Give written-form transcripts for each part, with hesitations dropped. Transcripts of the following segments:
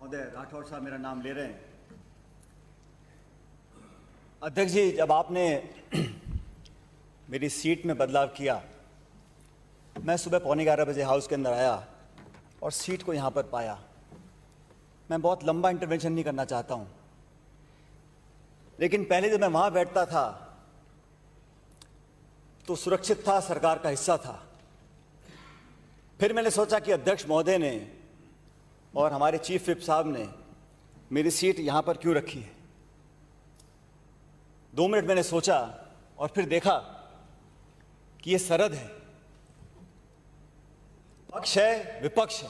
महोदय राठौर साहब मेरा नाम ले रहे हैं। अध्यक्ष जी, जब आपने मेरी सीट में बदलाव किया, मैं सुबह 11:15 बजे हाउस के अंदर आया और सीट को यहाँ पर पाया। मैं बहुत लंबा इंटरवेंशन नहीं करना चाहता हूँ, लेकिन पहले जब मैं वहाँ बैठता था तो सुरक्षित था, सरकार का हिस्सा था। फिर मैंने सोचा कि अध्यक्ष महोदय ने और हमारे चीफ विप साहब ने मेरी सीट यहाँ पर क्यों रखी है। 2 मिनट मैंने सोचा और फिर देखा कि ये सरहद है, पक्ष है, विपक्ष है,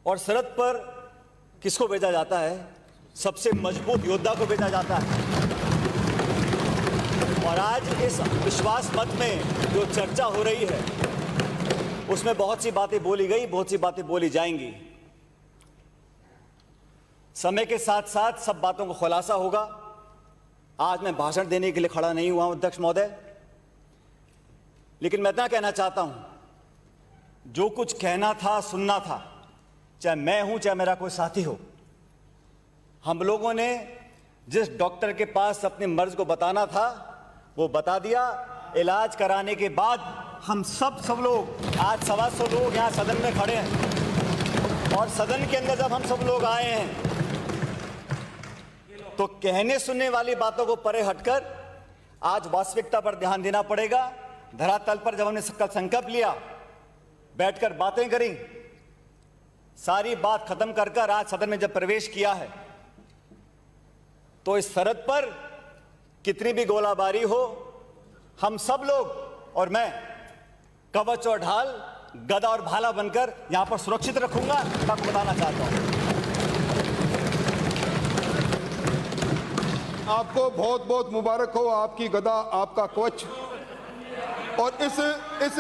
और सरहद पर किसको भेजा जाता है? सबसे मजबूत योद्धा को भेजा जाता है। और आज इस विश्वास मत में जो चर्चा हो रही है उसमें बहुत सी बातें बोली गई, बहुत सी बातें बोली जाएंगी। समय के साथ साथ सब बातों को खुलासा होगा। आज मैं भाषण देने के लिए खड़ा नहीं हुआ हूं अध्यक्ष महोदय, लेकिन मैं इतना कहना चाहता हूं, जो कुछ कहना था, सुनना था, चाहे मैं हूं चाहे मेरा कोई साथी हो, हम लोगों ने जिस डॉक्टर के पास अपने मर्ज को बताना था वो बता दिया। इलाज कराने के बाद हम सब लोग, आज 125 लोग यहाँ सदन में खड़े हैं, और सदन के अंदर जब हम सब लोग आए हैं तो कहने सुनने वाली बातों को परे हटकर आज वास्तविकता पर ध्यान देना पड़ेगा। धरातल पर जब हमने संकल्प लिया, बैठकर बातें करी, सारी बात खत्म कर आज सदन में जब प्रवेश किया है, तो इस सरहद पर कितनी भी गोलाबारी हो, हम सब लोग और मैं कवच और ढाल, गदा और भाला बनकर यहां पर सुरक्षित रखूंगा। मैं आपको बताना चाहता हूं। आपको बहुत बहुत मुबारक हो, आपकी गदा, आपका कवच, और इस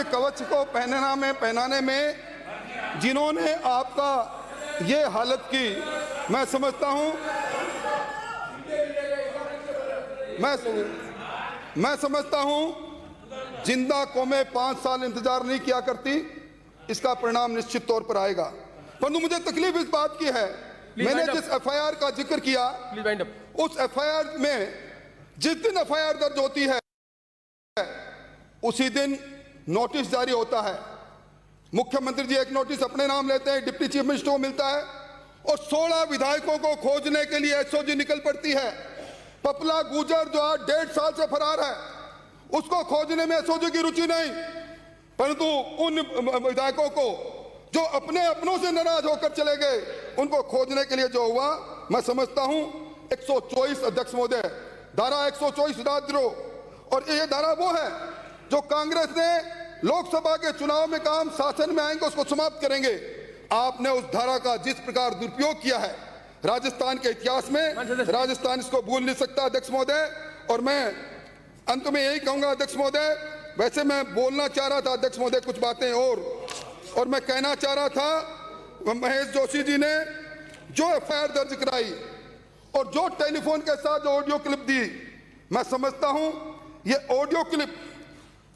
कवच को पहनाने में जिन्होंने आपका ये हालत की, मैं समझता हूं, मैं समझता हूं जिंदा कौमें 5 साल इंतजार नहीं किया करती। इसका परिणाम निश्चित तौर पर आएगा। परंतु मुझे तकलीफ इस बात की है, मैंने जिस एफआईआर का जिक्र किया, उस एफआईआर में जिस दिन एफआईआर दर्ज होती है उसी दिन नोटिस जारी होता है। मुख्यमंत्री जी एक नोटिस अपने नाम लेते हैं, डिप्टी चीफ मिनिस्टर को मिलता है, और 16 विधायकों को खोजने के लिए एसओजी निकल पड़ती है। पपला गुजर जो आज 1.5 साल से फरार है, उसको खोजने में एसओजी की रुचि नहीं, परंतु उन विधायकों को जो अपनों से नाराज होकर चले गए, उनको खोजने के लिए जो हुआ, मैं समझता हूं 124 अध्यक्ष महोदय, धारा 124 राजद्रोह, और ये धारा वो है जो कांग्रेस ने लोकसभा के चुनाव में कहा हम शासन में आएंगे उसको समाप्त करेंगे। आपने उस धारा का जिस प्रकार दुरुपयोग किया है राजस्थान के इतिहास में, राजस्थान इसको भूल नहीं सकता अध्यक्ष महोदय। और मैं अंत में यही कहूंगा अध्यक्ष महोदय, वैसे मैं बोलना चाह रहा था अध्यक्ष महोदय कुछ बातें और मैं कहना चाह रहा था, महेश जोशी जी ने जो एफआईआर दर्ज कराई और जो टेलीफोन के साथ जो ऑडियो क्लिप दी, मैं समझता हूं ये ऑडियो क्लिप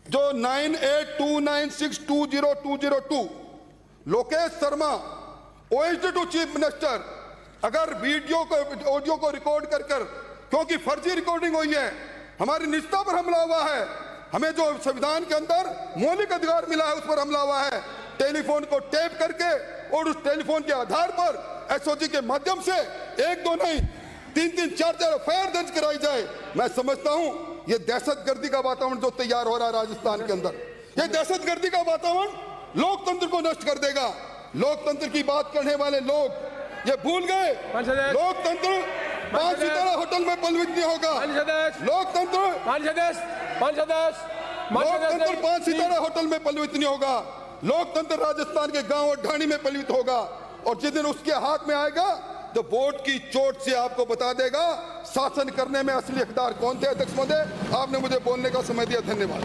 जो 9829620202 Lokesh Sharma OSD to chief minister, अगर ऑडियो को रिकॉर्ड कर क्योंकि फर्जी रिकॉर्डिंग हुई है, हमारी निजता पर हमला हुआ है, हमें जो संविधान के अंदर मौलिक अधिकार मिला है उस पर हमला हुआ है। टेलीफोन को टेप करके और उस टेलीफोन के आधार पर एसओजी के माध्यम से 1-2 नहीं 3-3 4-4 एफआईआर दर्ज कराई जाए। मैं समझता हूं ये दहशतगर्दी का वातावरण जो तैयार हो रहा है राजस्थान के अंदर, ये दहशतगर्दी का वातावरण लोकतंत्र को नष्ट कर देगा। लोकतंत्र की बात करने वाले लोग ये भूल गए, लोकतंत्र 5 सितारा होटल में पलवित नहीं होगा। लोकतंत्र 5 सितारा होटल में पलवित नहीं होगा। लोकतंत्र राजस्थान के गांव और ढाणी में पलवित होगा, और जिस दिन उसके हाथ में आएगा तो वोट की चोट से आपको बता देगा शासन करने में असली हकदार कौन थे। अध्यक्ष महोदय, आपने मुझे बोलने का समय दिया, धन्यवाद।